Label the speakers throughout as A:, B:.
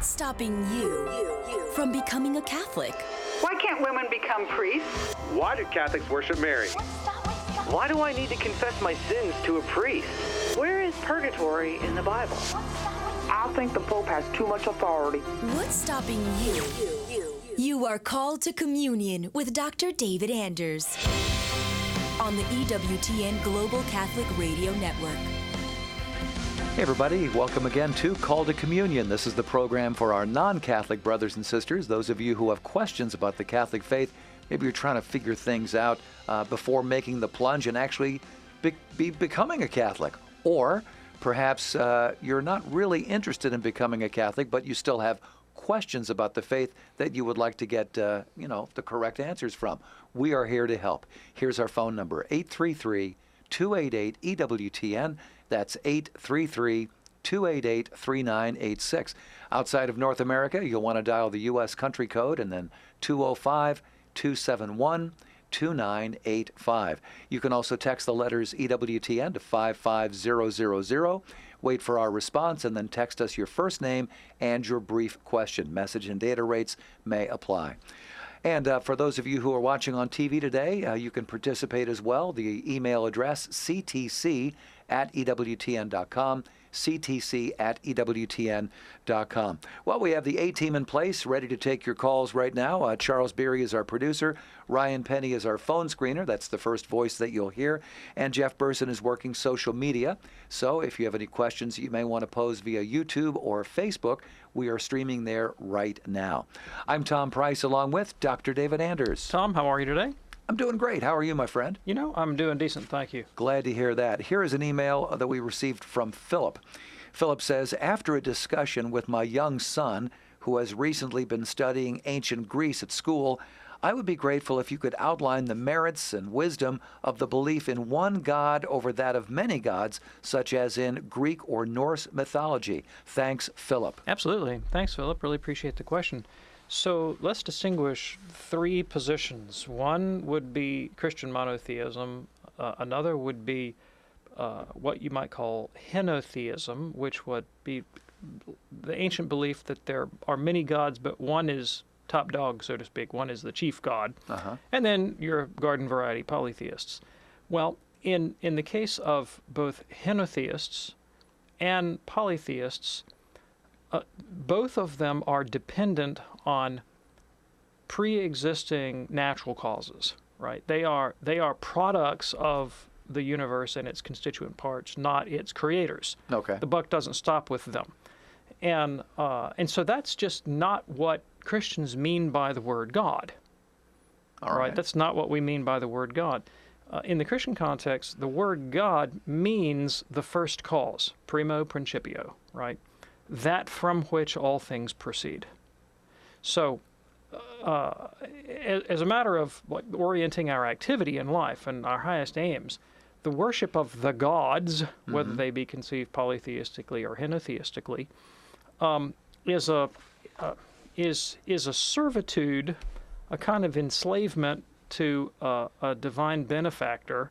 A: What's stopping you from becoming a Catholic?
B: Why can't women become priests?
C: Why do Catholics worship Mary?
D: Why do I need to confess my sins to a priest? Where is purgatory in the Bible?
E: I think the Pope has too much authority.
A: What's stopping you? You are called to communion with Dr. David Anders on the EWTN Global Catholic Radio Network.
F: Hey everybody, welcome again to Call to Communion. This is the program for our non-Catholic brothers and sisters, those of you who have questions about the Catholic faith. Maybe you're trying to figure things out before making the plunge and actually be becoming a Catholic. Or perhaps you're not really interested in becoming a Catholic, but you still have questions about the faith that you would like to get, the correct answers from. We are here to help. Here's our phone number, 833-288-EWTN. That's 833-288-3986. Outside of North America, you'll want to dial the U.S. country code and then 205-271-2985. You can also text the letters EWTN to 55000. Wait for our response and then text us your first name and your brief question. Message and data rates may apply. And for those of you who are watching on TV today, you can participate as well. The email address, ctc@ewtn.com, ctc@ewtn.com. Well, we have the A-team in place, ready to take your calls right now. Charles Beery is our producer. Ryan Penny is our phone screener. That's the first voice that you'll hear. And Jeff Burson is working social media. So if you have any questions you may want to pose via YouTube or Facebook, we are streaming there right now. I'm Tom Price along with Dr. David Anders.
G: Tom, how are you today?
F: I'm doing great. How are you, my friend?
G: I'm doing decent, thank you.
F: Glad to hear that. Here is an email that we received from Philip. Philip says, after a discussion with my young son, who has recently been studying ancient Greece at school, I would be grateful if you could outline the merits and wisdom of the belief in one God over that of many gods, such as in Greek or Norse mythology. Thanks, Philip.
G: Absolutely. Thanks, Philip. Really appreciate the question. So let's distinguish three positions. One would be Christian monotheism. Another would be what you might call henotheism, which would be the ancient belief that there are many gods, but one is top dog, so to speak. One is the chief god. And then your garden variety polytheists. Well, in the case of both henotheists and polytheists, both of them are dependent on pre-existing natural causes, right? They are products of the universe and its constituent parts, not its creators.
F: Okay.
G: The buck doesn't stop with them. And so that's just not what Christians mean by the word God.
F: All right.
G: That's not what we mean by the word God. In the Christian context, the word God means the first cause, primo principio, right? That from which all things proceed. So, as a matter of orienting our activity in life and our highest aims, the worship of the gods, whether they be conceived polytheistically or henotheistically, is a servitude, a kind of enslavement to a divine benefactor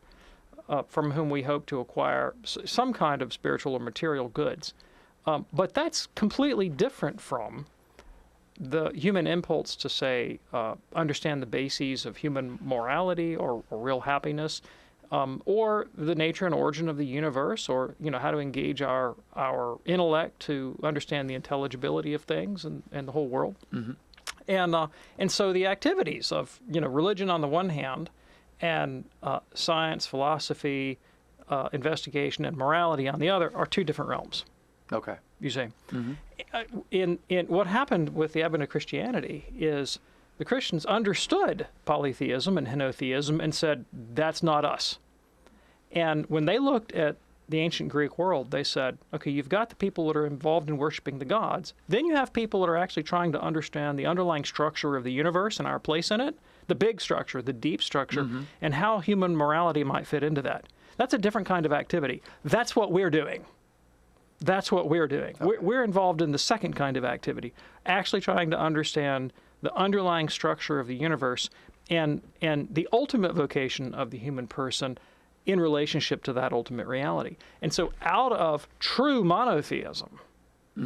G: from whom we hope to acquire some kind of spiritual or material goods. But that's completely different from the human impulse to say, understand the bases of human morality or real happiness, or the nature and origin of the universe, or how to engage our intellect to understand the intelligibility of things and the whole world. And so the activities of religion on the one hand, and science, philosophy, investigation, and morality on the other are two different realms.
F: Okay.
G: You say. In what happened with the advent of Christianity is the Christians understood polytheism and henotheism and said, that's not us. And when they looked at the ancient Greek world, they said, okay, you've got the people that are involved in worshiping the gods. Then you have people that are actually trying to understand the underlying structure of the universe and our place in it, the big structure, the deep structure, and how human morality might fit into that. That's a different kind of activity. That's what we're doing. That's what we're doing. Okay. We're involved in the second kind of activity, actually trying to understand the underlying structure of the universe and the ultimate vocation of the human person in relationship to that ultimate reality. And so out of true monotheism,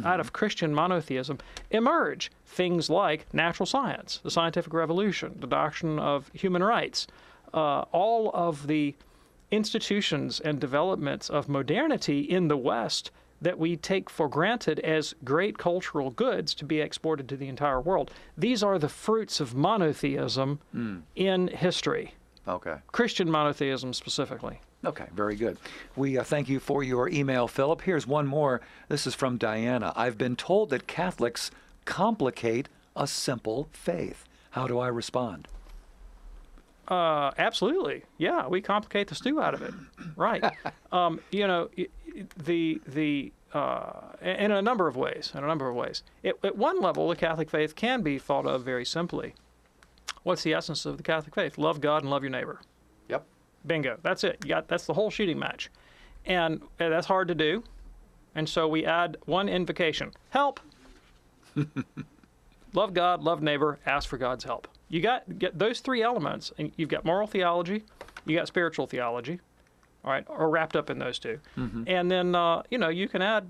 G: out of Christian monotheism emerge things like natural science, the scientific revolution, the doctrine of human rights, all of the institutions and developments of modernity in the West that we take for granted as great cultural goods to be exported to the entire world. These are the fruits of monotheism in history.
F: Okay.
G: Christian monotheism specifically.
F: Okay, very good. We thank you for your email, Philip. Here's one more. This is from Diana. I've been told that Catholics complicate a simple faith. How do I respond?
G: Absolutely. Yeah, we complicate the stew out of it. Right. You know, in a number of ways. At one level, the Catholic faith can be thought of very simply. What's the essence of the Catholic faith? Love God and love your neighbor.
F: Yep.
G: Bingo. That's it. That's the whole shooting match. And that's hard to do. And so we add one invocation. Help! Love God, love neighbor, ask for God's help. You get those three elements, and you've got moral theology, you got spiritual theology, all right, or wrapped up in those two. And then you know, you can add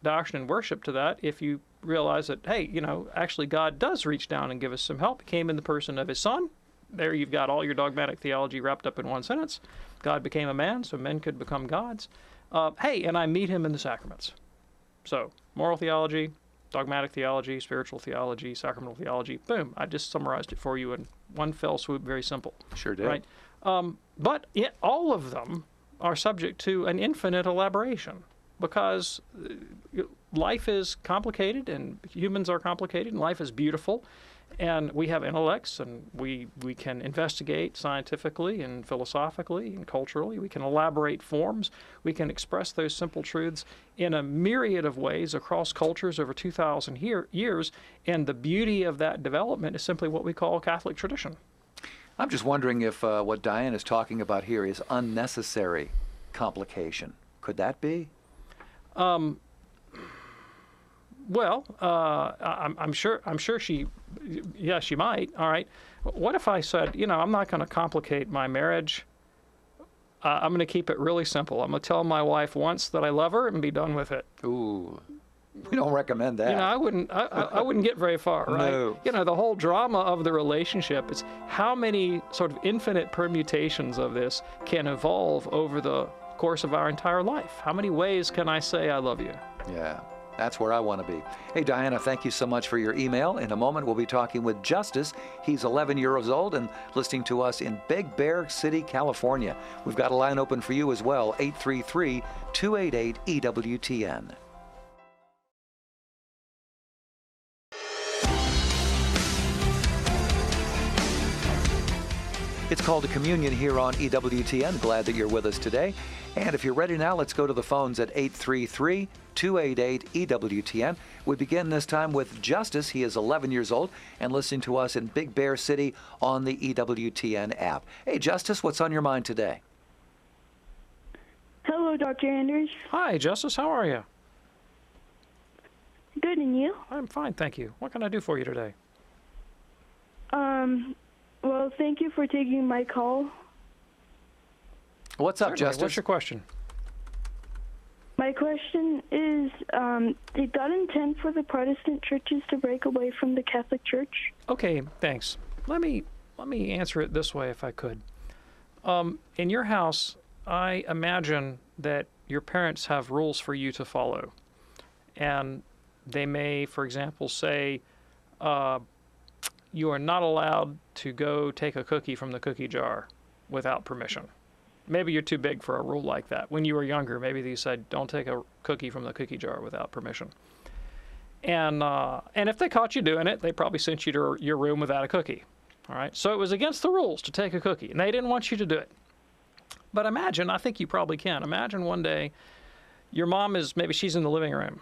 G: doctrine and worship to that if you realize that, hey, you know, actually God does reach down and give us some help. He came in the person of his Son. There you've got all your dogmatic theology wrapped up in one sentence. God became a man so men could become gods. Hey, and I meet him in the sacraments. So moral theology, dogmatic theology, spiritual theology, sacramental theology, boom, I just summarized it for you in one fell swoop, very simple.
F: Sure did.
G: Right? But all of them are subject to an infinite elaboration because life is complicated and humans are complicated and life is beautiful. And we have intellects, and we can investigate scientifically and philosophically and culturally. We can elaborate forms. We can express those simple truths in a myriad of ways across cultures over 2,000 years. And the beauty of that development is simply what we call Catholic tradition.
F: I'm just wondering if what Diane is talking about here is unnecessary complication. Could that be? Well, I'm sure she might. All right. What if I said, you know, I'm not going to complicate my marriage. I'm going to keep it really simple. I'm going to tell my wife once that I love her and be done with it. Ooh, we don't recommend that.
G: You know, I wouldn't get very far, right?
F: No.
G: You know, the whole drama of the relationship is how many sort of infinite permutations of this can evolve over the course of our entire life. How many ways can I say I love you?
F: Yeah. That's where I want to be. Hey, Diana, thank you so much for your email. In a moment, we'll be talking with Justice. He's 11 years old and listening to us in Big Bear City, California. We've got a line open for you as well, 833-288-EWTN. It's called a communion here on EWTN. Glad that you're with us today. And if you're ready now, let's go to the phones at 833-288-EWTN. We begin this time with Justice. He is 11 years old and listening to us in Big Bear City on the EWTN app. Hey, Justice, what's on your mind today?
H: Hello, Dr. Anders.
G: Hi, Justice. How are you?
H: Good, and you?
G: I'm fine, thank you. What can I do for you today?
H: Well, thank you for taking my call.
F: What's up,
G: Certainly.
F: Justice?
G: What's your question?
H: My question is, did God intend for the Protestant churches to break away from the Catholic Church?
G: Okay, thanks. Let me answer it this way, if I could. In your house, I imagine that your parents have rules for you to follow. And they may, for example, say, you are not allowed to go take a cookie from the cookie jar without permission. Maybe you're too big for a rule like that. When you were younger, maybe they said, don't take a cookie from the cookie jar without permission. And if they caught you doing it, they probably sent you to your room without a cookie. All right. So it was against the rules to take a cookie, and they didn't want you to do it. But imagine, I think you probably can. Imagine one day your mom maybe she's in the living room.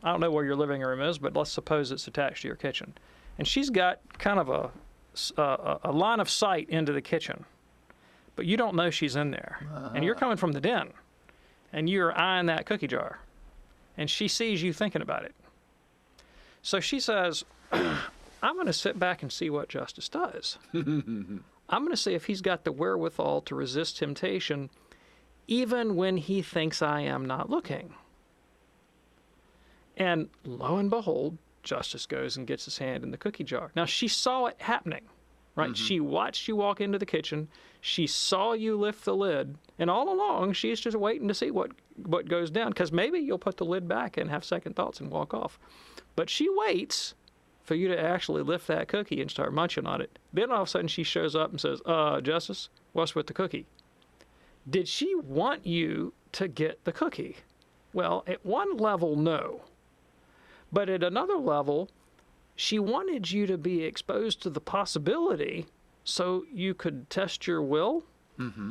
G: I don't know where your living room is, but let's suppose it's attached to your kitchen. And she's got kind of a line of sight into the kitchen, but you don't know she's in there. And you're coming from the den, and you're eyeing that cookie jar, and she sees you thinking about it. So she says, I'm going to sit back and see what Justice does. I'm going to see if he's got the wherewithal to resist temptation, even when he thinks I am not looking. And lo and behold, Justice goes and gets his hand in the cookie jar. Now, she saw it happening, right? She watched you walk into the kitchen. She saw you lift the lid. And all along, she's just waiting to see what goes down, because maybe you'll put the lid back and have second thoughts and walk off. But she waits for you to actually lift that cookie and start munching on it. Then all of a sudden, she shows up and says, Justice, what's with the cookie? Did she want you to get the cookie? Well, at one level, no. But at another level, she wanted you to be exposed to the possibility so you could test your will,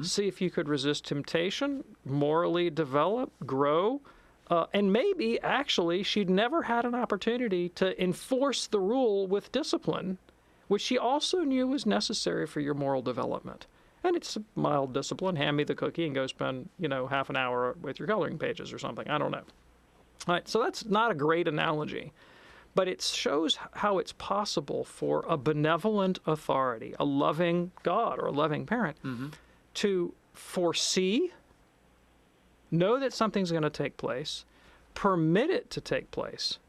G: see if you could resist temptation, morally develop, grow, and maybe actually she'd never had an opportunity to enforce the rule with discipline, which she also knew was necessary for your moral development. And it's a mild discipline. Hand me the cookie and go spend, half an hour with your coloring pages or something. I don't know. All right, so that's not a great analogy, but it shows how it's possible for a benevolent authority, a loving God or a loving parent, to foresee, know that something's going to take place, permit it to take place,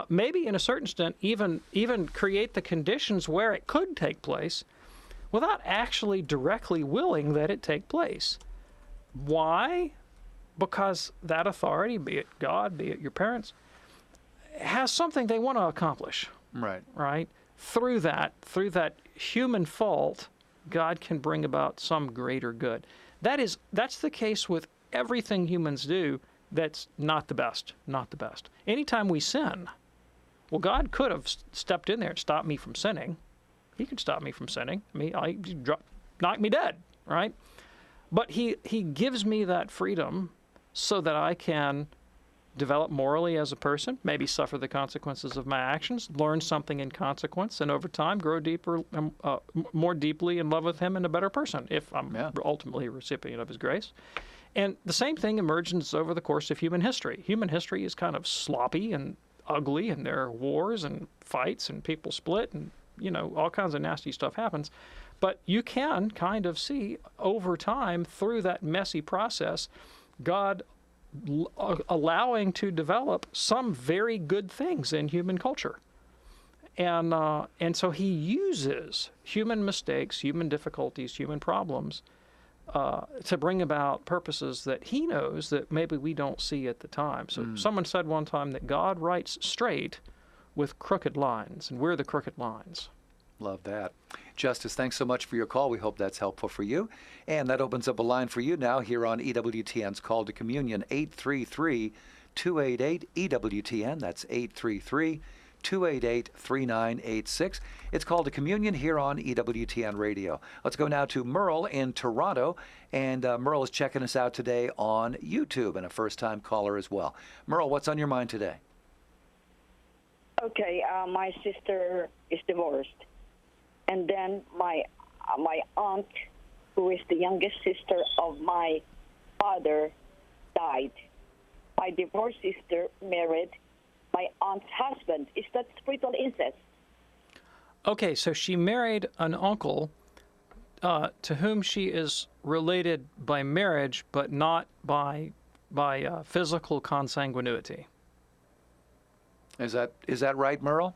G: maybe in a certain extent even create the conditions where it could take place without actually directly willing that it take place. Why? Because that authority, be it God, be it your parents, has something they want to accomplish. Right? Through that human fault, God can bring about some greater good. That's the case with everything humans do that's not the best. Anytime we sin, well, God could have stepped in there and stopped me from sinning. He could stop me from sinning. Knock me dead, right? But he gives me that freedom so that I can develop morally as a person, maybe suffer the consequences of my actions, learn something in consequence, and over time grow deeper, more deeply in love with him and a better person, if I'm ultimately a recipient of his grace. And the same thing emerges over the course of human history. Human history is kind of sloppy and ugly, and there are wars and fights and people split, and all kinds of nasty stuff happens. But you can kind of see over time through that messy process, God allowing to develop some very good things in human culture. And so he uses human mistakes, human difficulties, human problems to bring about purposes that he knows that maybe we don't see at the time. So someone said one time that God writes straight with crooked lines, and we're the crooked lines.
F: Love that. Justice, thanks so much for your call. We hope that's helpful for you. And that opens up a line for you now here on EWTN's Call to Communion, 833-288-EWTN. That's 833-288-3986. It's Call to Communion here on EWTN Radio. Let's go now to Merle in Toronto. And Merle is checking us out today on YouTube, and a first-time caller as well. Merle, what's on your mind today?
I: Okay, my sister is divorced. And then my aunt, who is the youngest sister of my father, died. My divorced sister married my aunt's husband. Is that spiritual incest?
G: Okay, so she married an uncle to whom she is related by marriage, but not by physical consanguinity.
F: Is that right, Merle?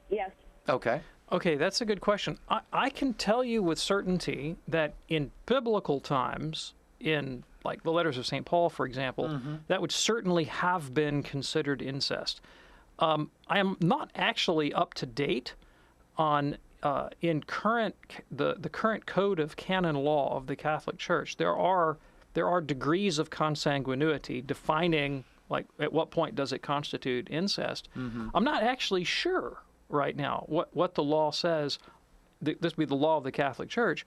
I: Yes.
G: Okay, that's a good question. I can tell you with certainty that in biblical times, in like the letters of St. Paul, for example, that would certainly have been considered incest. I am not actually up to date on in the current code of canon law of the Catholic Church. There are degrees of consanguinity defining like at what point does it constitute incest. I'm not actually sure right now what the law says. This would be the law of the Catholic Church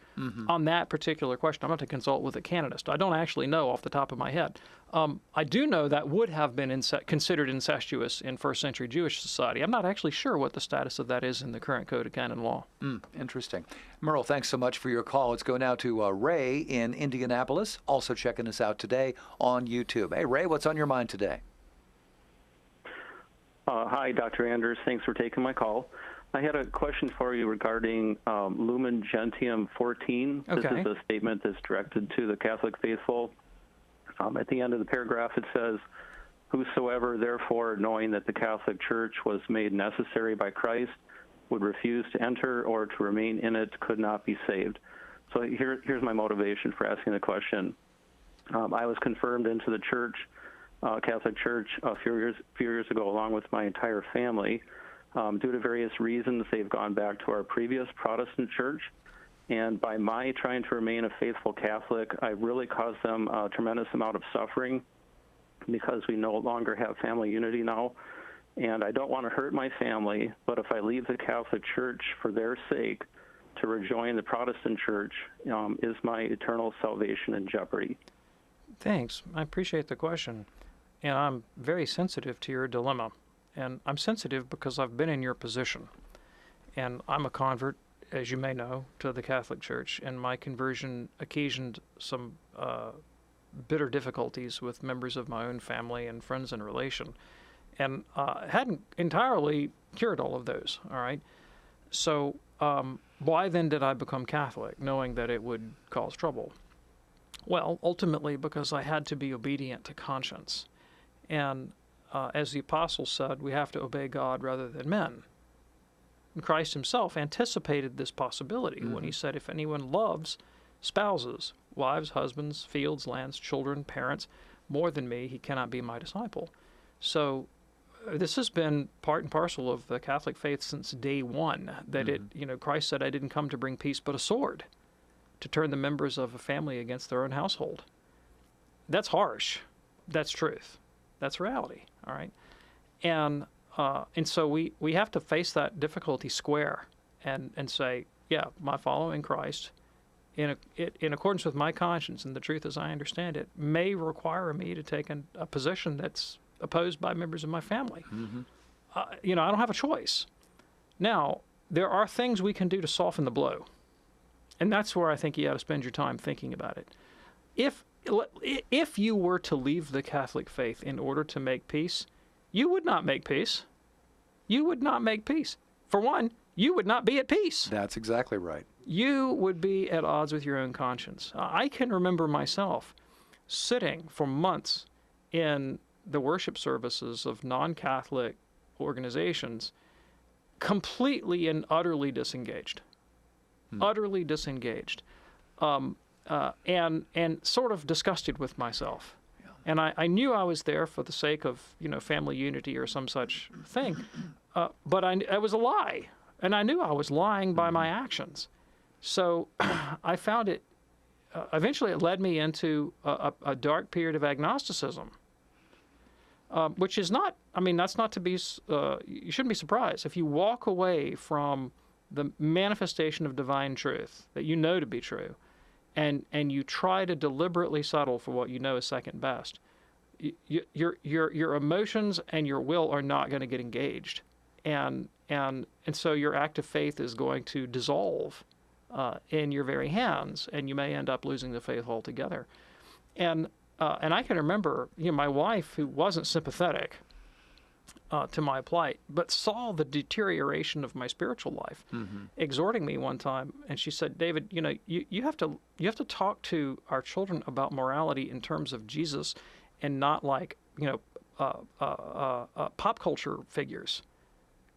G: on that particular question. I'm going to consult with a canonist. I don't actually know off the top of my head. I do know that would have been considered incestuous in first century Jewish society. I'm not actually sure what the status of that is in the current code of canon law.
F: Interesting. Merle, thanks so much for your call. Let's go now to Ray in Indianapolis, also checking us out today on YouTube. Hey, Ray, what's on your mind today?
J: Hi, Dr. Anders. Thanks for taking my call. I had a question for you regarding Lumen Gentium 14.
G: Okay.
J: This is a statement that's directed to the Catholic faithful. At the end of the paragraph, it says, Whosoever, therefore, knowing that the Catholic Church was made necessary by Christ, would refuse to enter or to remain in it could not be saved. So here's my motivation for asking the question. I was confirmed into the church, Catholic Church, a few years ago, along with my entire family. Due to various reasons, they've gone back to our previous Protestant church. And by my trying to remain a faithful Catholic, I really caused them a tremendous amount of suffering because we no longer have family unity now. And I don't want to hurt my family, but if I leave the Catholic Church for their sake to rejoin the Protestant Church, is my eternal salvation in jeopardy?
G: Thanks. I appreciate the question. And I'm very sensitive to your dilemma. And I'm sensitive because I've been in your position. And I'm a convert, as you may know, to the Catholic Church. And my conversion occasioned some bitter difficulties with members of my own family and friends and relation. And hadn't entirely cured all of those, all right? So why then did I become Catholic, knowing that it would cause trouble? Well, ultimately because I had to be obedient to conscience. And as the Apostle said, we have to obey God rather than men. And Christ himself anticipated this possibility when he said, if anyone loves spouses, wives, husbands, fields, lands, children, parents, more than me, he cannot be my disciple. So this has been part and parcel of the Catholic faith since day one, that Christ said, I didn't come to bring peace but a sword, to turn the members of a family against their own household. That's harsh. That's truth. That's reality, all right? And so we have to face that difficulty square and say, yeah, my following Christ, in accordance with my conscience and the truth as I understand it, may require me to take a position that's opposed by members of my family. I don't have a choice. Now, there are things we can do to soften the blow. And that's where I think you ought to spend your time thinking about it. If you were to leave the Catholic faith in order to make peace, you would not make peace. You would not make peace. For one, you would not be at peace.
F: That's exactly right.
G: You would be at odds with your own conscience. I can remember myself sitting for months in the worship services of non-Catholic organizations, completely and utterly disengaged. Utterly disengaged. And sort of disgusted with myself. Yeah. And I knew I was there for the sake of, family unity or some such thing. But it was a lie. And I knew I was lying by my actions. So I found it, eventually it led me into a dark period of agnosticism, which is not, that's not to be, you shouldn't be surprised. If you walk away from the manifestation of divine truth that you know to be true, and you try to deliberately settle for what you know is second best, your emotions and your will are not going to get engaged, and so your act of faith is going to dissolve in your very hands, and you may end up losing the faith altogether. And I can remember, my wife, who wasn't sympathetic to my plight, but saw the deterioration of my spiritual life, exhorting me one time, and she said, David, you have to talk to our children about morality in terms of Jesus, and not like pop culture figures.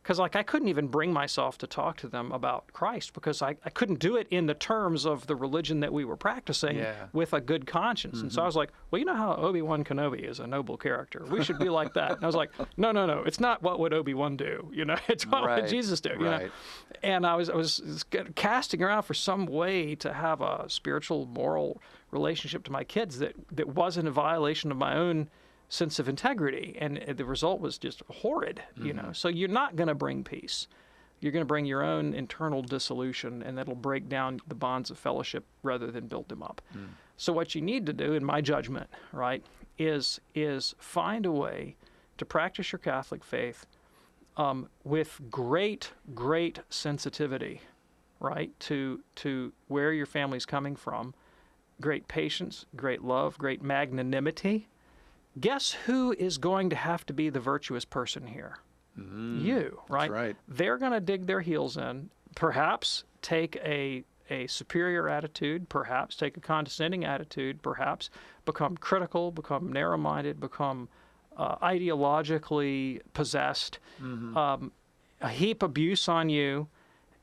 G: Because I couldn't even bring myself to talk to them about Christ, because I couldn't do it in the terms of the religion that we were practicing with a good conscience. And so I was like, well, you know how Obi-Wan Kenobi is a noble character. We should be like that. And I was like, no. It's not what would Obi-Wan do. It's what would Jesus do. You know? And I was casting around for some way to have a spiritual, moral relationship to my kids that wasn't a violation of my own sense of integrity, and the result was just horrid, So you're not going to bring peace. You're going to bring your own internal dissolution, and that'll break down the bonds of fellowship rather than build them up. So what you need to do, in my judgment, right, is find a way to practice your Catholic faith with great sensitivity, right, to where your family's coming from, great patience, great love, great magnanimity. Guess who is going to have to be the virtuous person here? You, right?
F: That's right.
G: They're going to dig their heels in, perhaps take a superior attitude, perhaps take a condescending attitude, perhaps become critical, become narrow-minded, become ideologically possessed, heap abuse on you,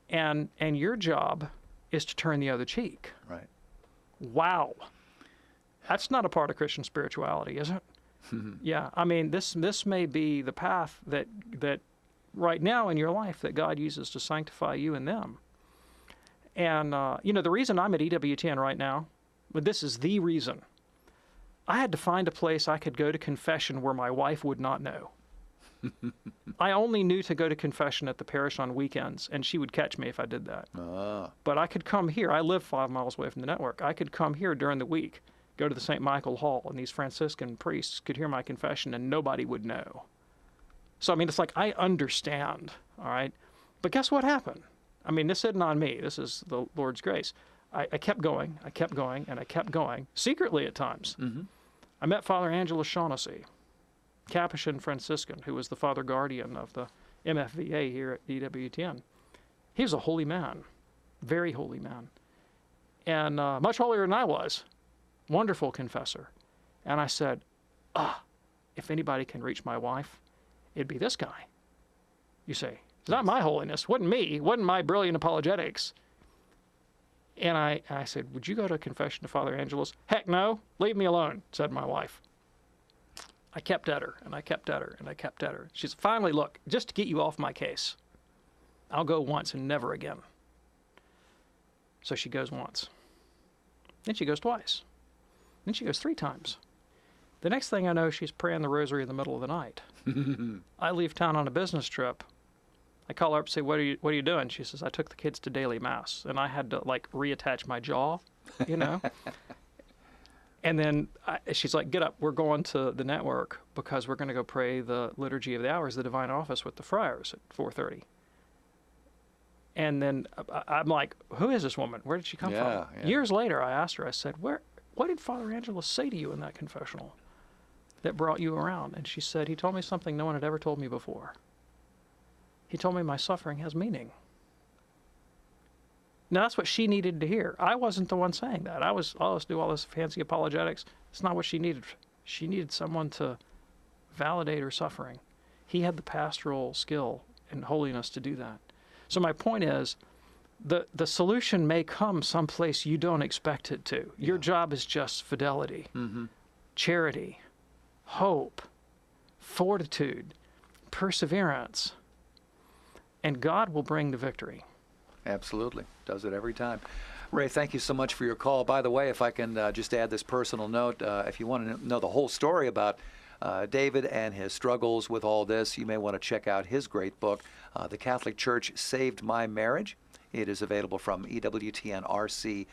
G: and your job is to turn the other cheek.
F: Right.
G: Wow. That's not a part of Christian spirituality, is it? Yeah, I mean, this may be the path that right now in your life that God uses to sanctify you and them. And, the reason I'm at EWTN right now, but this is the reason, I had to find a place I could go to confession where my wife would not know. I only knew to go to confession at the parish on weekends, and she would catch me if I did that. But I could come here. I live 5 miles away from the network. I could come here during the week, go to the St. Michael Hall, and these Franciscan priests could hear my confession, and nobody would know. So, I mean, it's like, I understand, all right? But guess what happened? I mean, this isn't on me. This is the Lord's grace. I kept going, and I kept going, secretly at times. I met Father Angela Shaughnessy, Capuchin Franciscan, who was the father guardian of the MFVA here at EWTN. He was a holy man, very holy man, and much holier than I was. Wonderful confessor. And I said, if anybody can reach my wife, it'd be this guy. You say, it's not my holiness, wasn't me, wasn't my brilliant apologetics. And I said, would you go to confession to Father Angelus? Heck no, leave me alone, said my wife. I kept at her, and I kept at her, and I kept at her. She said, finally, look, just to get you off my case, I'll go once and never again. So she goes once. Then she goes twice. Then she goes 3 times. The next thing I know, she's praying the rosary in the middle of the night. I leave town on a business trip. I call her up and say, what are you doing? She says, I took the kids to daily mass. And I had to, reattach my jaw, And then she's like, get up, we're going to the network because we're going to go pray the Liturgy of the Hours, the Divine Office with the friars at 4:30. And then I'm like, who is this woman? Where did she come from? Yeah. Years later, I asked her, I said, what did Father Angelus say to you in that confessional that brought you around? And she said, he told me something no one had ever told me before. He told me my suffering has meaning. Now, that's what she needed to hear. I wasn't the one saying that. I'll just do all this fancy apologetics. It's not what she needed. She needed someone to validate her suffering. He had the pastoral skill and holiness to do that. So my point is, the solution may come someplace you don't expect it to. Yeah. Your job is just fidelity, charity, hope, fortitude, perseverance, and God will bring the victory.
F: Absolutely. Does it every time. Ray, thank you so much for your call. By the way, if I can just add this personal note, if you want to know the whole story about David and his struggles with all this, you may want to check out his great book, The Catholic Church Saved My Marriage. It is available from EWTNRC.com.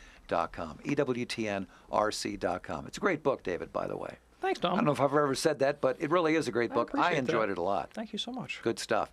F: EWTNRC.com. It's a great book, David, by the way.
G: Thanks, Tom.
F: I don't know if I've ever said that, but it really is a great book. I enjoyed it a lot.
G: Thank you so much.
F: Good stuff.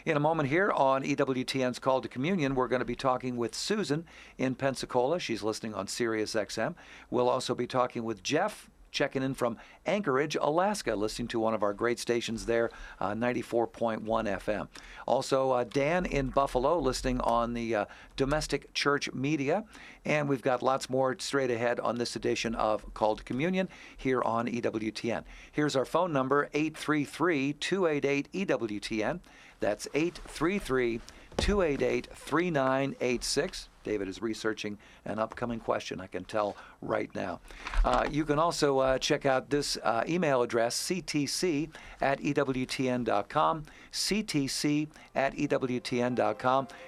F: In a moment here on EWTN's Call to Communion, we're going to be talking with Susan in Pensacola. She's listening on Sirius XM. We'll also be talking with Jeff, checking in from Anchorage, Alaska, listening to one of our great stations there, 94.1 FM. Also, Dan in Buffalo, listening on the domestic church media. And we've got lots more straight ahead on this edition of Call to Communion here on EWTN. Here's our phone number, 833-288-EWTN. That's 833-288-3986. David is researching an upcoming question, I can tell right now. You can also check out this email address, ctc@ewtn.com, ctc@ewtn.com,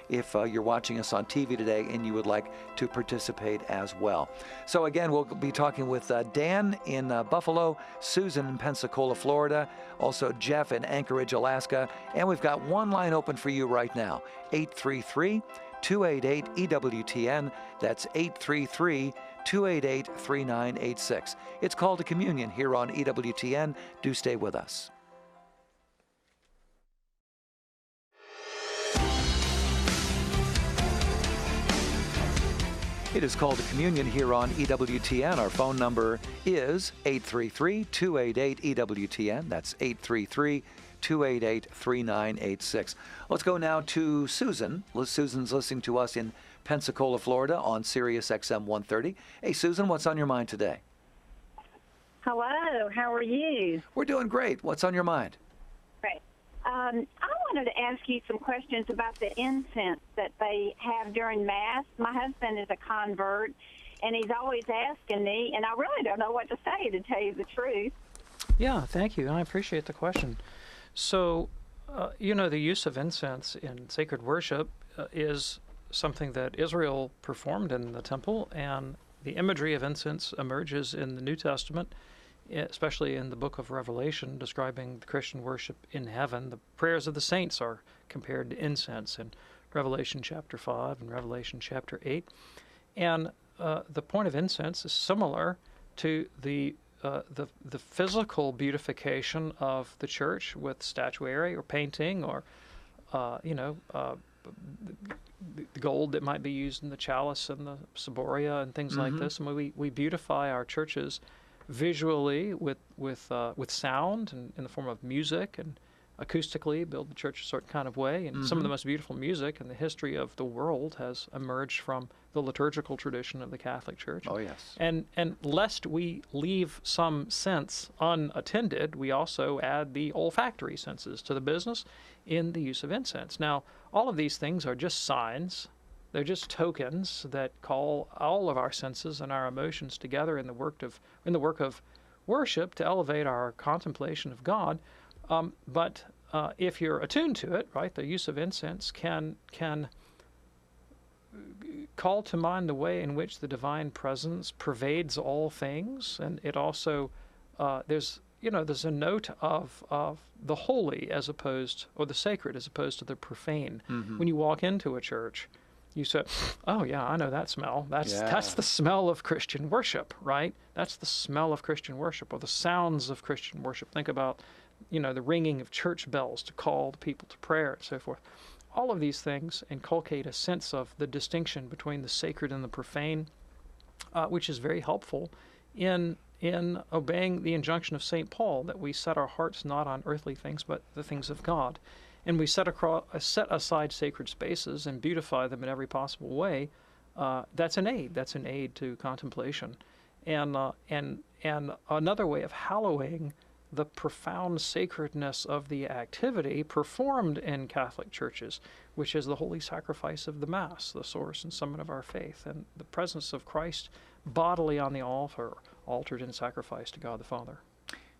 F: if you're watching us on TV today and you would like to participate as well. So again, we'll be talking with Dan in Buffalo, Susan in Pensacola, Florida, also Jeff in Anchorage, Alaska, and we've got one line open for you right now, 833-288-EWTN. That's 833-288-3986. It's Call to Communion here on EWTN. Do stay with us. It is Call to Communion here on EWTN. Our phone number is 833-288-EWTN. That's 833-288-3986. Let's go now to Susan. Susan's listening to us in Pensacola, Florida on Sirius XM 130. Hey, Susan, what's on your mind today?
K: Hello, how are you?
F: We're doing great. What's on your mind?
K: Great. I wanted to ask you some questions about the incense that they have during Mass. My husband is a convert, and he's always asking me, and I really don't know what to say, to tell you the truth.
G: Yeah, thank you. I appreciate the question. So, the use of incense in sacred worship is something that Israel performed in the temple, and the imagery of incense emerges in the New Testament, especially in the book of Revelation, describing the Christian worship in heaven. The prayers of the saints are compared to incense in Revelation chapter 5 and Revelation chapter 8. And the point of incense is similar to the physical beautification of the church with statuary or painting or, the gold that might be used in the chalice and the ciboria and things like this. And we beautify our churches visually with sound and in the form of music, and acoustically build the church a certain kind of way. And some of the most beautiful music in the history of the world has emerged from the liturgical tradition of the Catholic Church.
F: Oh, yes.
G: And lest we leave some sense unattended, we also add the olfactory senses to the business in the use of incense. Now, all of these things are just signs. They're just tokens that call all of our senses and our emotions together in the work of worship to elevate our contemplation of God. But if you're attuned to it, right, the use of incense can call to mind the way in which the divine presence pervades all things, and it also there's a note of the holy as opposed, or the sacred as opposed to the profane. When you walk into a church, you say, "Oh yeah, I know that smell. That's the smell of Christian worship, right? That's the smell of Christian worship, or the sounds of Christian worship. Think about, the ringing of church bells to call the people to prayer and so forth. All of these things inculcate a sense of the distinction between the sacred and the profane, which is very helpful in obeying the injunction of St. Paul that we set our hearts not on earthly things but the things of God. And we set aside sacred spaces and beautify them in every possible way. That's an aid. That's an aid to contemplation. And another way of hallowing the profound sacredness of the activity performed in Catholic churches, which is the holy sacrifice of the Mass, the source and summit of our faith, and the presence of Christ bodily on the altar, altered in sacrifice to God the Father.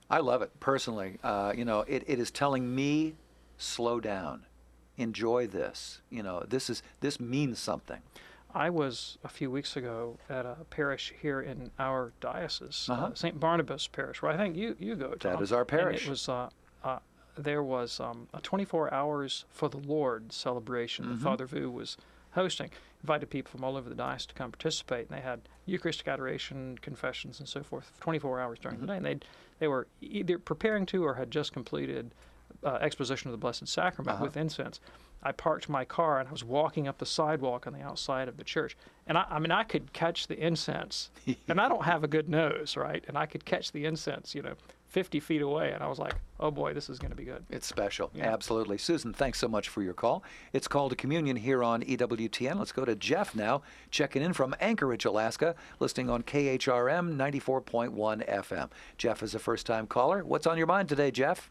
F: I love it personally. It is telling me, slow down, enjoy this. This means something.
G: I was a few weeks ago at a parish here in our diocese, St. Barnabas Parish, where I think you go, Tom.
F: That is our parish.
G: And it was there was a 24 Hours for the Lord celebration that Father Vu was hosting. Invited people from all over the diocese to come participate, and they had Eucharistic adoration, confessions, and so forth, 24 hours during the day. And they were either preparing to or had just completed exposition of the Blessed Sacrament with incense. I parked my car and I was walking up the sidewalk on the outside of the church. And I could catch the incense. And I don't have a good nose, right? And I could catch the incense, 50 feet away. And I was like, oh boy, this is going to be good.
F: It's special. Yeah. Absolutely. Susan, thanks so much for your call. It's Call to Communion here on EWTN. Let's go to Jeff now, checking in from Anchorage, Alaska, listening on KHRM 94.1 FM. Jeff is a first-time caller. What's on your mind today, Jeff?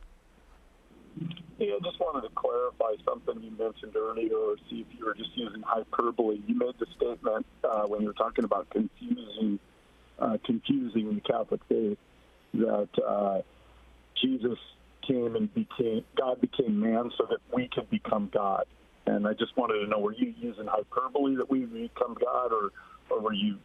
L: Yeah, I just wanted to clarify something you mentioned earlier, or see if you were just using hyperbole. You made the statement when you were talking about confusing the Catholic faith that Jesus came and God became man so that we could become God. And I just wanted to know, were you using hyperbole that we become God, or were you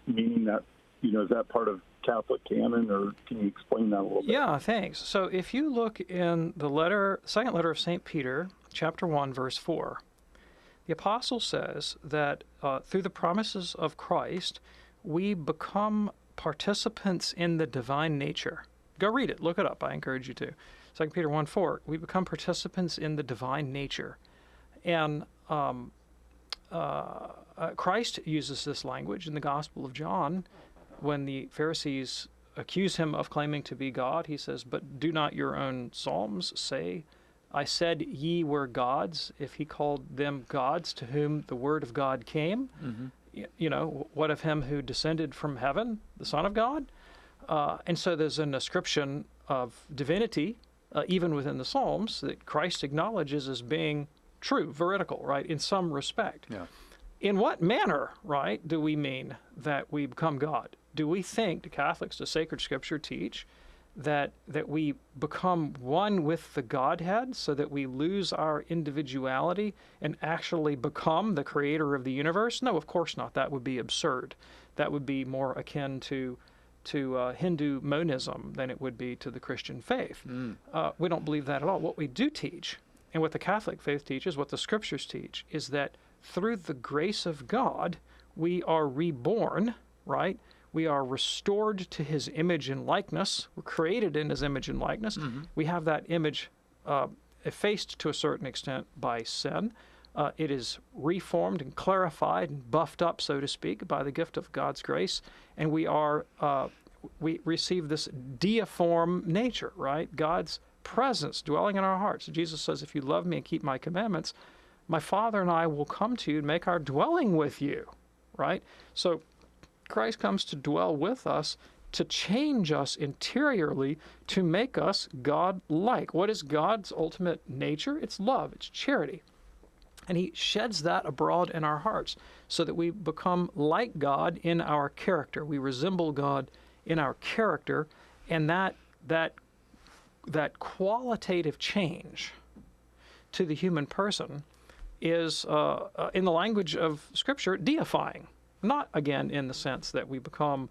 L: meaning that, is that part of Catholic canon, or can you explain that a little bit?
G: Yeah, thanks. So if you look in the second letter of St. Peter, chapter 1, verse 4, the apostle says that through the promises of Christ, we become participants in the divine nature. Go read it. Look it up. I encourage you to. 2 Peter 1, 4, we become participants in the divine nature. And Christ uses this language in the Gospel of John. When the Pharisees accuse him of claiming to be God, he says, "But do not your own psalms say, I said ye were gods," if he called them gods to whom the word of God came? What of him who descended from heaven, the Son of God? And so there's an ascription of divinity, even within the Psalms, that Christ acknowledges as being true, veridical, right, in some respect.
F: Yeah.
G: In what manner, right, do we mean that we become God? Do we think, the Catholics, the sacred scripture teach, that we become one with the Godhead so that we lose our individuality and actually become the creator of the universe? No, of course not. That would be absurd. That would be more akin to Hindu monism than it would be to the Christian faith. We don't believe that at all. What we do teach, and what the Catholic faith teaches, what the scriptures teach, is that through the grace of God, we are reborn, right? We are restored to his image and likeness. We're created in his image and likeness. We have that image effaced to a certain extent by sin. It is reformed and clarified and buffed up, so to speak, by the gift of God's grace. And we receive this deiform nature, right? God's presence dwelling in our hearts. Jesus says, if you love me and keep my commandments, my Father and I will come to you and make our dwelling with you, right? So Christ comes to dwell with us, to change us interiorly, to make us God-like. What is God's ultimate nature? It's love, it's charity. And he sheds that abroad in our hearts so that we become like God in our character. We resemble God in our character, and that qualitative change to the human person is, in the language of Scripture, deifying. Not, again, in the sense that we become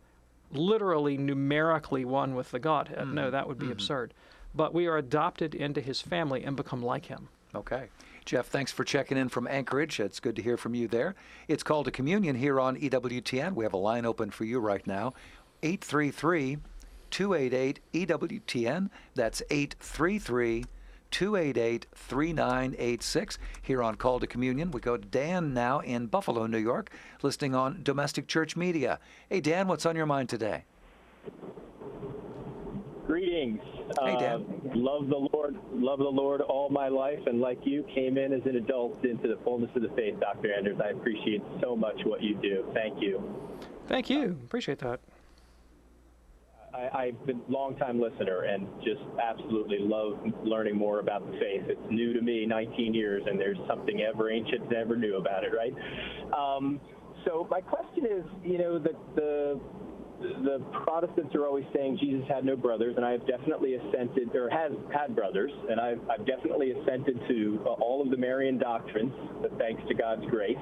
G: literally, numerically one with the Godhead. No, that would be absurd. But we are adopted into his family and become like him.
F: Okay. Jeff, thanks for checking in from Anchorage. It's good to hear from you there. It's Called to Communion here on EWTN. We have a line open for you right now, 833-288-EWTN. That's 833-288-3986 here on Call to Communion. We go to Dan now in Buffalo, New York, listening on Domestic Church Media. Hey, Dan, what's on your mind today?
M: Greetings.
F: Hey, Dan.
M: Love the Lord all my life, and like you, came in as an adult into the fullness of the faith, Dr. Anders. I appreciate so much what you do. Thank you.
G: Thank you. Appreciate that.
M: I've been a long-time listener and just absolutely love learning more about the faith. It's new to me, 19 years, and there's something ever ancient, never new about it, right? So my question is, that the Protestants are always saying Jesus had no brothers, and I have definitely assented, or has had brothers, and I've definitely assented to all of the Marian doctrines, thanks to God's grace.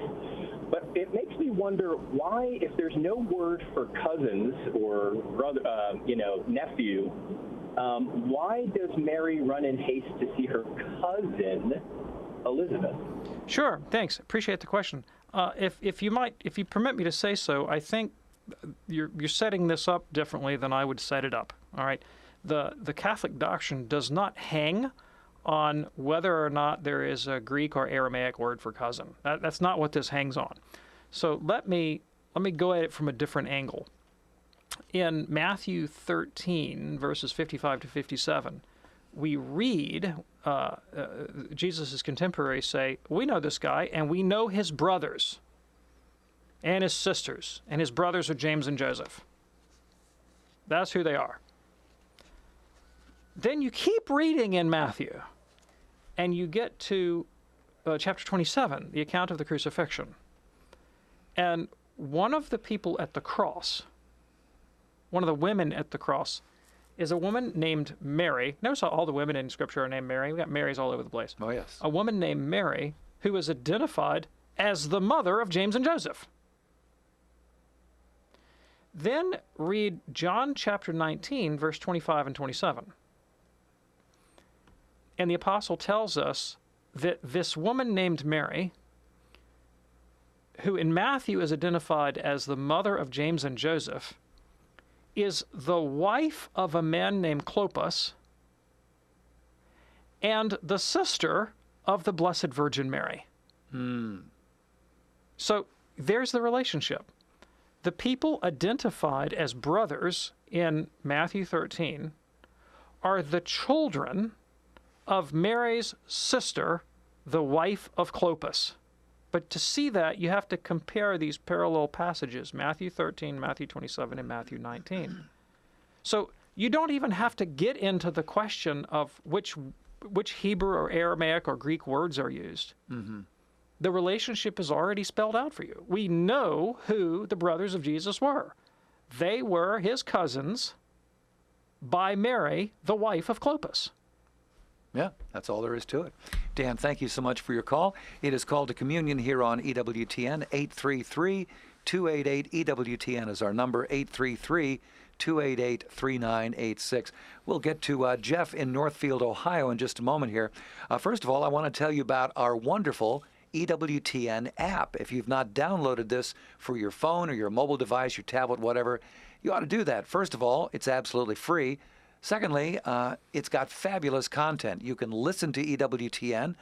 M: But it makes me wonder why, if there's no word for cousins or brother, nephew, why does Mary run in haste to see her cousin Elizabeth?
G: Sure, thanks. Appreciate the question. If you permit me to say so, I think you're setting this up differently than I would set it up. All right, the Catholic doctrine does not hang on whether or not there is a Greek or Aramaic word for cousin. That's not what this hangs on. So let me go at it from a different angle. In Matthew 13, verses 55 to 57, we read Jesus' contemporaries say, we know this guy, and we know his brothers and his sisters, and his brothers are James and Joseph. That's who they are. Then you keep reading in Matthew, and you get to chapter 27, the account of the crucifixion. And one of the people at the cross, one of the women at the cross, is a woman named Mary. Notice how all the women in Scripture are named Mary. We got Marys all over the place.
F: Oh, yes.
G: A woman named Mary who is identified as the mother of James and Joseph. Then read John chapter 19, verse 25 and 27. And the apostle tells us that this woman named Mary, who in Matthew is identified as the mother of James and Joseph, is the wife of a man named Clopas and the sister of the Blessed Virgin Mary. So there's the relationship. The people identified as brothers in Matthew 13 are the children of Mary's sister, the wife of Clopas. But to see that, you have to compare these parallel passages, Matthew 13, Matthew 27, and Matthew 19. So you don't even have to get into the question of which Hebrew or Aramaic or Greek words are used.
F: Mm-hmm.
G: The relationship is already spelled out for you. We know who the brothers of Jesus were. They were his cousins by Mary, the wife of Clopas.
F: Yeah, that's all there is to it. Dan, thank you so much for your call. It is Called to Communion here on EWTN. 833-288 EWTN is our number, 833-288-3986. We'll get to Jeff in Northfield, Ohio in just a moment here. First of all, I want to tell you about our wonderful Ewtn app. If you've not downloaded this for your phone or your mobile device, your tablet, whatever, you ought to do that. First of all, it's absolutely free. Secondly, it's got fabulous content. You can listen to EWTN.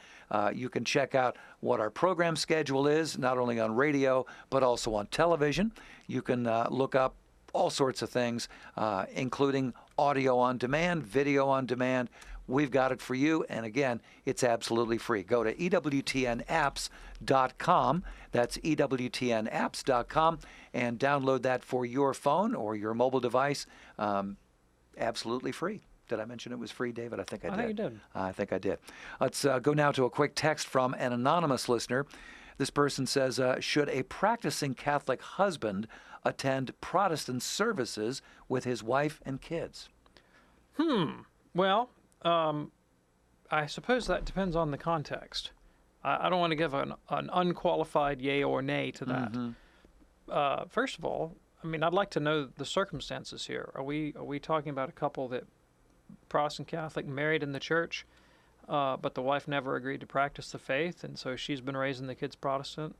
F: You can check out what our program schedule is, not only on radio, but also on television. You can look up all sorts of things, including audio on demand, video on demand. We've got it for you, and again, it's absolutely free. Go to ewtnapps.com. That's ewtnapps.com, and download that for your phone or your mobile device. Absolutely free. Did I mention it was free, David? I think I did.
G: I think you did.
F: I think I did. Let's go now to a quick text from an anonymous listener. This person says, should a practicing Catholic husband attend Protestant services with his wife and kids?
G: Well, I suppose that depends on the context. I don't want to give an unqualified yay or nay to that.
F: Mm-hmm.
G: First of all, I mean, I'd like to know the circumstances here. Are we talking about a couple that Protestant Catholic married in the church, but the wife never agreed to practice the faith, and so she's been raising the kids Protestant?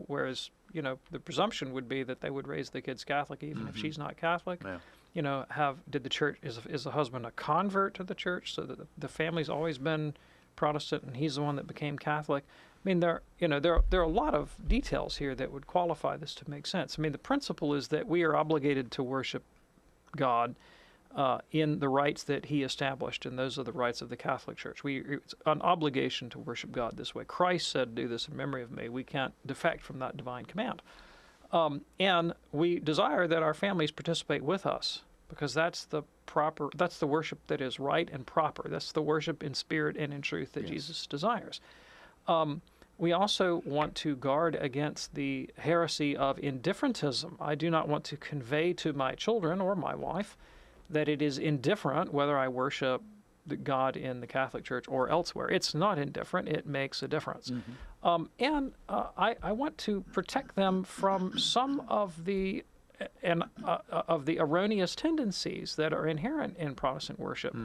G: Whereas the presumption would be that they would raise the kids Catholic even if she's not Catholic.
F: Yeah.
G: Did the church is the husband a convert to the church, so that the family's always been Protestant and he's the one that became Catholic? I mean, there are a lot of details here that would qualify this to make sense. I mean, the principle is that we are obligated to worship God in the rites that he established, and those are the rites of the Catholic Church. It's an obligation to worship God this way. Christ said, "Do this in memory of me." We can't defect from that divine command. And we desire that our families participate with us, because that's the worship that is right and proper. That's the worship in spirit and in truth that Jesus desires. We also want to guard against the heresy of indifferentism. I do not want to convey to my children or my wife that it is indifferent whether I worship God in the Catholic Church or elsewhere. It's not indifferent. It makes a difference. And I want to protect them from some of the erroneous tendencies that are inherent in Protestant worship.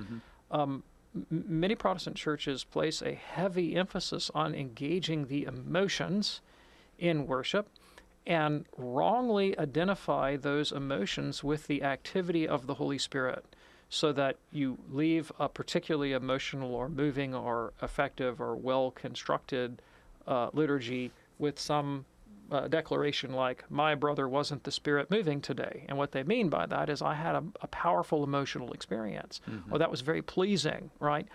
G: Many Protestant churches place a heavy emphasis on engaging the emotions in worship and wrongly identify those emotions with the activity of the Holy Spirit, so that you leave a particularly emotional or moving or effective or well-constructed liturgy with some declaration like, "My brother wasn't the Spirit moving today." And what they mean by that is, I had a powerful emotional experience, or that was very pleasing, right?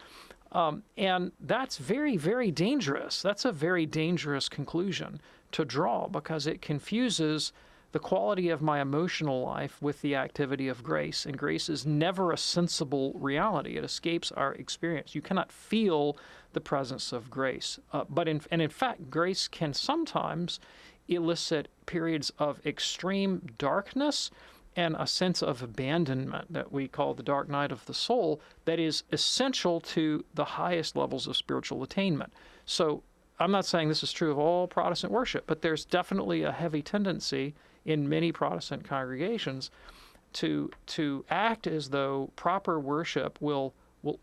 G: And that's very, very dangerous. That's a very dangerous conclusion to draw, because it confuses the quality of my emotional life with the activity of grace. And grace is never a sensible reality. It escapes our experience. You cannot feel the presence of grace. But in fact, grace can sometimes elicit periods of extreme darkness and a sense of abandonment that we call the dark night of the soul, that is essential to the highest levels of spiritual attainment. So I'm not saying this is true of all Protestant worship, but there's definitely a heavy tendency in many Protestant congregations to act as though proper worship will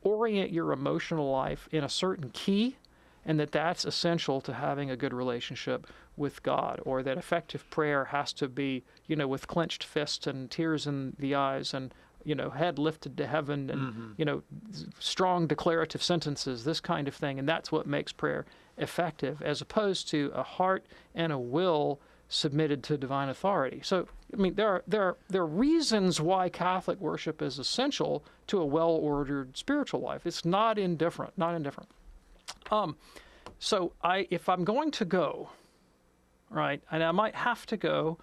G: orient your emotional life in a certain key, and that's essential to having a good relationship with God, or that effective prayer has to be, with clenched fists and tears in the eyes and, head lifted to heaven and, strong declarative sentences, this kind of thing. And that's what makes prayer effective, as opposed to a heart and a will submitted to divine authority. So, I mean, there are reasons why Catholic worship is essential to a well-ordered spiritual life. It's not indifferent. So if I'm going to go, right, and I might have to go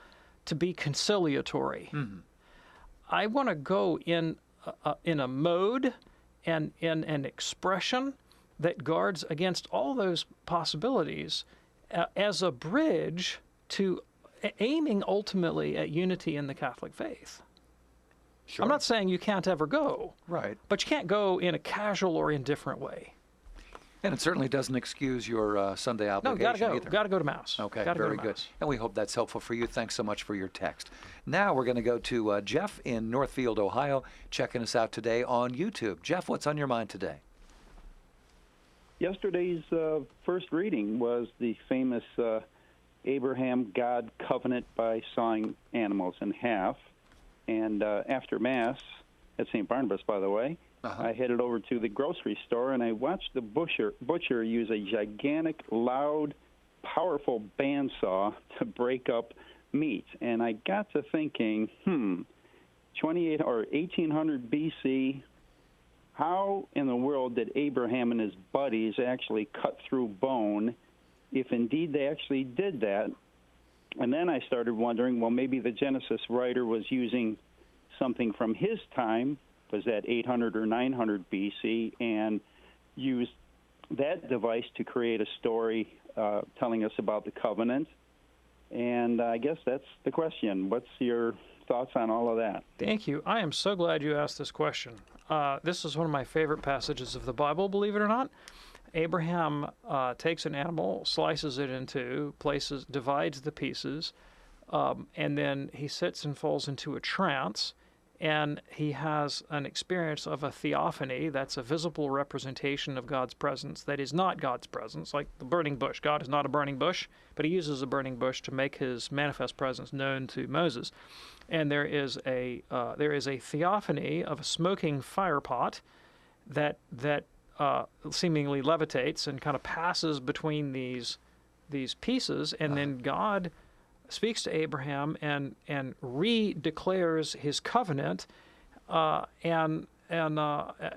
G: to be conciliatory, I want to go in a mode and in an expression that guards against all those possibilities as a bridge to aiming ultimately at unity in the Catholic faith. Sure. I'm not saying you can't ever go.
F: Right.
G: But you can't go in a casual or indifferent way.
F: And it certainly doesn't excuse your Sunday obligation either.
G: Got to go to Mass.
F: Okay, very good. And we hope that's helpful for you. Thanks so much for your text. Now we're going to go to Jeff in Northfield, Ohio, checking us out today on YouTube. Jeff, what's on your mind today?
N: Yesterday's first reading was the famous Abraham-God covenant by sawing animals in half. And after Mass, at St. Barnabas, by the way, I headed over to the grocery store, and I watched the butcher use a gigantic, loud, powerful bandsaw to break up meat. And I got to thinking, 1800 BC, how in the world did Abraham and his buddies actually cut through bone, if indeed they actually did that? And then I started wondering, well, maybe the Genesis writer was using something from his time, was that 800 or 900 BC, and used that device to create a story telling us about the covenant. And I guess that's the question. What's your thoughts on all of that?
G: Thank you. I am so glad you asked this question. This is one of my favorite passages of the Bible, believe it or not. Abraham takes an animal, slices it in two, divides the pieces, and then he sits and falls into a trance, and he has an experience of a theophany. That's a visible representation of God's presence that is not God's presence, like the burning bush. God is not a burning bush, but he uses a burning bush to make his manifest presence known to Moses. And there is a theophany of a smoking fire pot that seemingly levitates and kind of passes between these pieces, and then God speaks to Abraham and re-declares his covenant and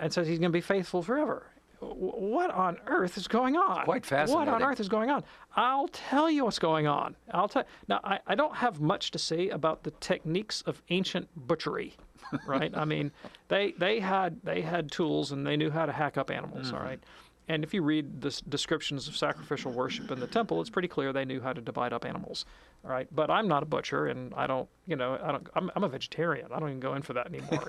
G: says he's going to be faithful forever. What on earth is going on?
F: Quite fascinating.
G: What on earth is going on? I'll tell you what's going on. Now, I don't have much to say about the techniques of ancient butchery, right? I mean, they had tools and they knew how to hack up animals, all right? And if you read the descriptions of sacrificial worship in the temple, it's pretty clear they knew how to divide up animals, all right? But I'm not a butcher, and I'm a vegetarian. I don't even go in for that anymore,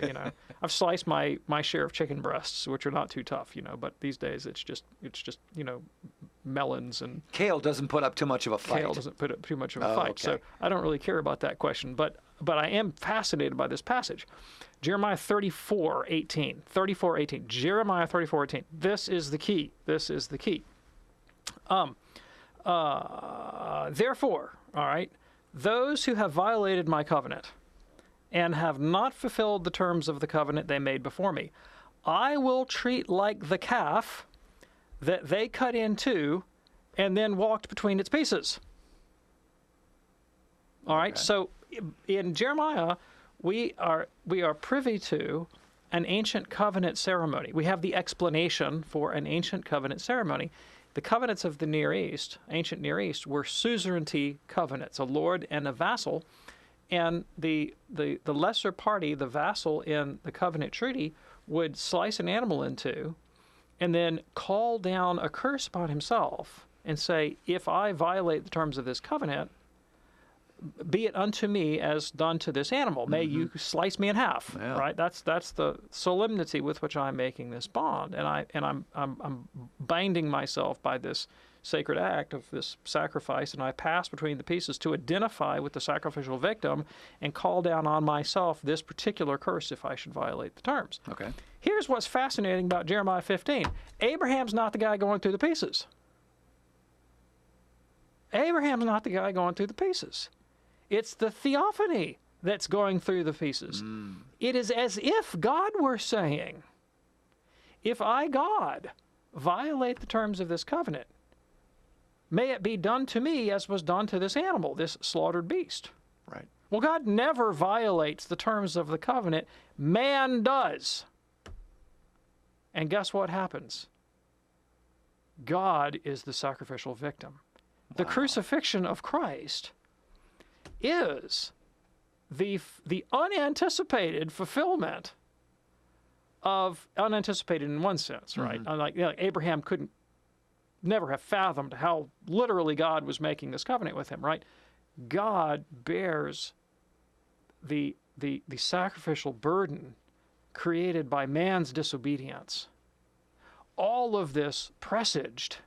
G: I've sliced my share of chicken breasts, which are not too tough, but these days it's just melons and...
F: Kale doesn't put up too much of a fight.
G: Kale doesn't put up too much of a fight,
F: okay.
G: So I don't really care about that question, but I am fascinated by this passage. Jeremiah 34:18. Jeremiah 34:18. This is the key. Therefore, all right, those who have violated my covenant and have not fulfilled the terms of the covenant they made before me, I will treat like the calf that they cut in two and then walked between its pieces. All right, so in Jeremiah, we are privy to an ancient covenant ceremony. We have the explanation for an ancient covenant ceremony. The covenants of the Near East, ancient Near East, were suzerainty covenants, a lord and a vassal. And the lesser party, the vassal in the covenant treaty, would slice an animal in two and then call down a curse upon himself and say, if I violate the terms of this covenant, be it unto me as done to this animal. May you slice me in half. Yeah. Right? That's the solemnity with which I'm making this bond, and I'm binding myself by this sacred act of this sacrifice, and I pass between the pieces to identify with the sacrificial victim and call down on myself this particular curse if I should violate the terms.
F: Okay.
G: Here's what's fascinating about Jeremiah 15. Abraham's not the guy going through the pieces. Abraham's not the guy going through the pieces. It's the theophany that's going through the pieces. It is as if God were saying, if I, God, violate the terms of this covenant, may it be done to me as was done to this animal, this slaughtered beast.
F: Right.
G: Well, God never violates the terms of the covenant. Man does. And guess what happens? God is the sacrificial victim. Wow. The crucifixion of Christ is the unanticipated fulfillment of, unanticipated in one sense, right? Like Abraham couldn't never have fathomed how literally God was making this covenant with him, right? God bears the sacrificial burden created by man's disobedience. All of this presaged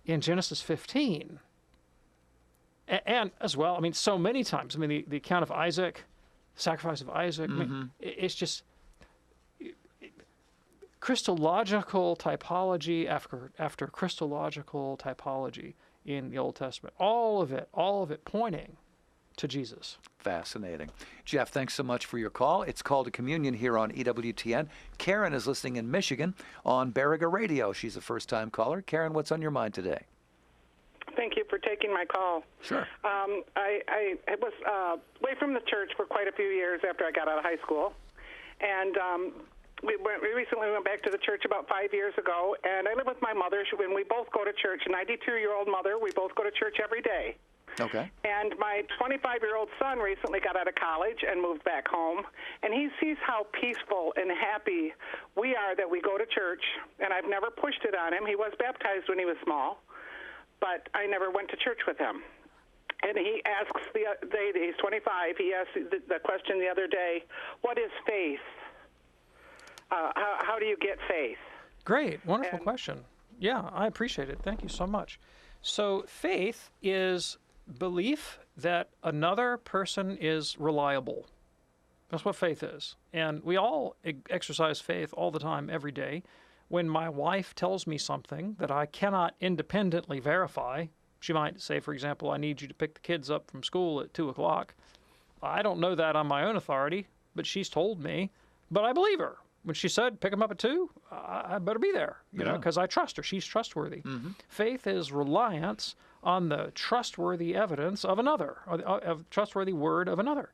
G: in Genesis 15. And as well, I mean, so many times. I mean, the account of Isaac, sacrifice of Isaac, I mean, it's just Christological typology after Christological typology in the Old Testament. All of it pointing to Jesus.
F: Fascinating. Jeff, thanks so much for your call. It's Call to Communion here on EWTN. Karen is listening in Michigan on Barriga Radio. She's a first-time caller. Karen, what's on your mind today?
O: Thank you for taking my call.
F: Sure.
O: I was away from the church for quite a few years after I got out of high school. And we recently went back to the church about 5 years ago, and I live with my mother, and we both go to church. A 92-year-old mother, we both go to church every day.
F: Okay.
O: And my 25-year-old son recently got out of college and moved back home, and he sees how peaceful and happy we are that we go to church, and I've never pushed it on him. He was baptized when he was small, but I never went to church with him. And he asks, he's 25, he asked the question the other day, what is faith? How do you get faith?
G: Great, wonderful question. Yeah, I appreciate it. Thank you so much. So faith is belief that another person is reliable. That's what faith is. And we all exercise faith all the time, every day. When my wife tells me something that I cannot independently verify, she might say, for example, I need you to pick the kids up from school at 2 o'clock. I don't know that on my own authority, but she's told me, but I believe her. When she said, pick them up at 2, I better be there, you know, because I trust her. She's trustworthy. Faith is reliance on the trustworthy evidence of another, or the trustworthy word of another.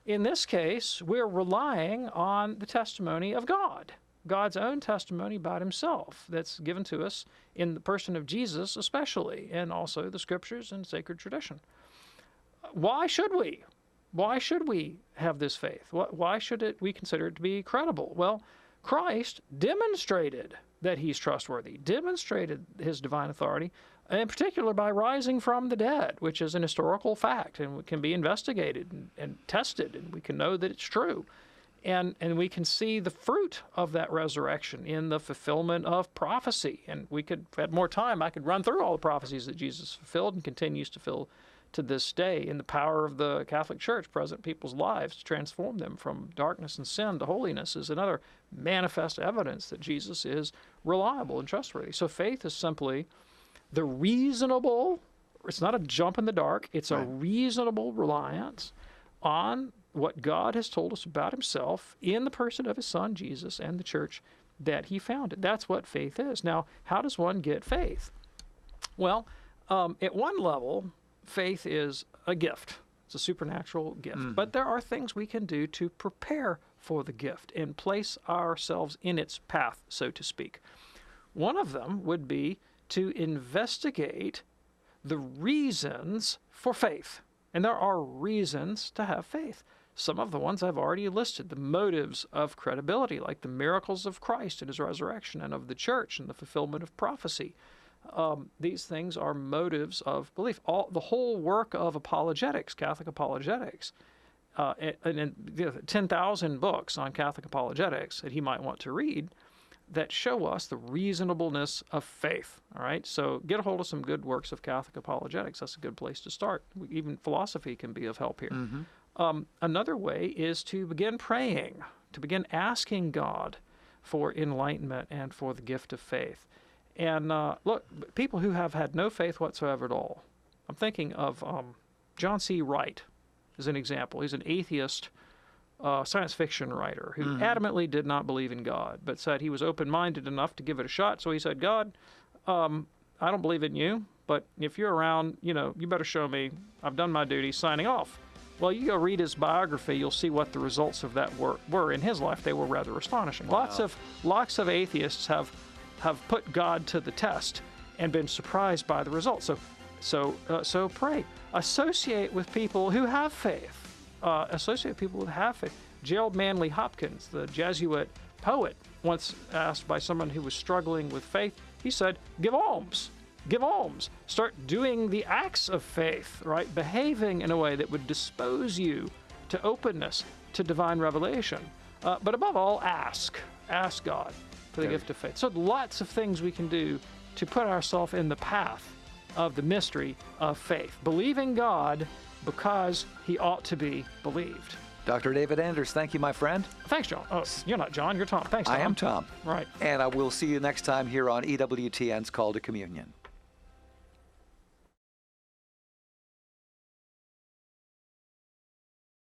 G: In this case, we're relying on the testimony of God, God's own testimony about himself that's given to us in the person of Jesus especially, and also the scriptures and sacred tradition. Why should we? Why should we have this faith? Why should we consider it to be credible? Well, Christ demonstrated that he's trustworthy, demonstrated his divine authority, in particular by rising from the dead, which is an historical fact and can be investigated and tested, and we can know that it's true. And we can see the fruit of that resurrection in the fulfillment of prophecy. And we could, if we had more time, I could run through all the prophecies that Jesus fulfilled and continues to fill to this day in the power of the Catholic Church present in people's lives to transform them from darkness and sin to holiness is another manifest evidence that Jesus is reliable and trustworthy. So faith is simply the reasonable, it's not a jump in the dark, it's a reasonable reliance on what God has told us about himself in the person of his son Jesus and the church that he founded. That's what faith is. Now, how does one get faith? Well, at one level, faith is a gift. It's a supernatural gift. But there are things we can do to prepare for the gift and place ourselves in its path, so to speak. One of them would be to investigate the reasons for faith. And there are reasons to have faith. Some of the ones I've already listed, the motives of credibility, like the miracles of Christ and his resurrection and of the church and the fulfillment of prophecy. These things are motives of belief. The whole work of apologetics, Catholic apologetics, and 10,000 books on Catholic apologetics that he might want to read that show us the reasonableness of faith. All right, so get a hold of some good works of Catholic apologetics. That's a good place to start. Even philosophy can be of help here. Another way is to begin praying, to begin asking God for enlightenment and for the gift of faith. And look, people who have had no faith whatsoever at all. I'm thinking of John C. Wright as an example. He's an atheist science fiction writer who adamantly did not believe in God, but said he was open-minded enough to give it a shot. So he said, God, I don't believe in you, but if you're around, you better show me. I've done my duty, signing off. Well, you go read his biography, you'll see what the results of that were in his life. They were rather astonishing.
F: Wow.
G: Lots of atheists have put God to the test and been surprised by the results. So pray. Associate with people who have faith. associate people with have faith. Gerald Manley Hopkins, the Jesuit poet, once asked by someone who was struggling with faith, he said, give alms. Give alms. Start doing the acts of faith, right? Behaving in a way that would dispose you to openness, to divine revelation. But above all, ask. Ask God for the gift of faith. So lots of things we can do to put ourselves in the path of the mystery of faith. Believing God because he ought to be believed.
F: Dr. David Anders, thank you, my friend.
G: Thanks, John. Oh, you're not John, you're Tom. Thanks, Tom.
F: I am Tom.
G: Right.
F: And I will see you next time here on EWTN's Call to Communion.